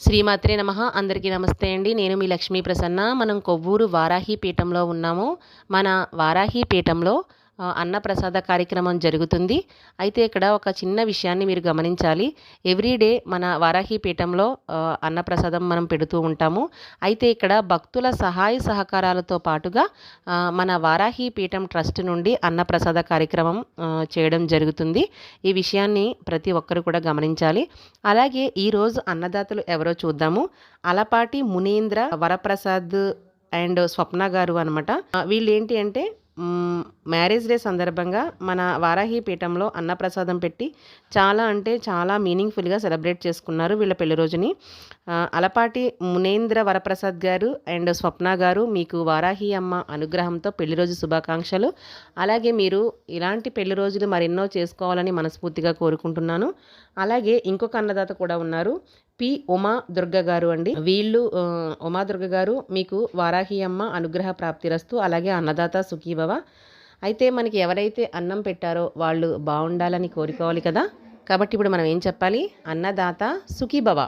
శ్రీమాత్రే నమః. అందరికీ నమస్తే అండి. నేను మీ లక్ష్మీ ప్రసన్న. మనం కొవ్వూరు వారాహి పీఠంలో ఉన్నాము. మన వారాహి పీఠంలో అన్నప్రసాద కార్యక్రమం జరుగుతుంది. అయితే ఇక్కడ ఒక చిన్న విషయాన్ని మీరు గమనించాలి. ఎవ్రీడే మన వారాహి పీఠంలో అన్నప్రసాదం మనం పెడుతూ ఉంటాము. అయితే ఇక్కడ భక్తుల సహాయ సహకారాలతో పాటుగా మన వారాహి పీఠం ట్రస్ట్ నుండి అన్నప్రసాద కార్యక్రమం చేయడం జరుగుతుంది. ఈ విషయాన్ని ప్రతి ఒక్కరు కూడా గమనించాలి. అలాగే ఈరోజు అన్నదాతలు ఎవరో చూద్దాము. అలపాటి మునీంద్ర వరప్రసాద్ అండ్ స్వప్న గారు అనమాట. వీళ్ళు ఏంటి అంటే మ్యారేజ్ డే సందర్భంగా మన వారాహి పీఠంలో అన్నప్రసాదం పెట్టి చాలా అంటే చాలా మీనింగ్ఫుల్గా సెలబ్రేట్ చేసుకున్నారు వీళ్ళ పెళ్లి రోజుని. అలపాటి మునేంద్ర వరప్రసాద్ గారు అండ్ స్వప్న గారు, మీకు వారాహి అమ్మ అనుగ్రహంతో పెళ్లి రోజు శుభాకాంక్షలు. అలాగే మీరు ఇలాంటి పెళ్లి రోజులు మరెన్నో చేసుకోవాలని మనస్ఫూర్తిగా కోరుకుంటున్నాను. అలాగే ఇంకొక అన్నదాత కూడా ఉన్నారు, పి ఉమా దుర్గ గారు అండి. వీళ్ళు ఉమా దుర్గ గారు, మీకు వారాహి అమ్మ అనుగ్రహ ప్రాప్తిరస్తు, అలాగే అన్నదాత సుఖీభవ. అయితే మనకి ఎవరైతే అన్నం పెట్టారో వాళ్ళు బాగుండాలని కోరుకోవాలి కదా. కాబట్టి ఇప్పుడు మనం ఏం చెప్పాలి? అన్నదాత సుఖీభవ.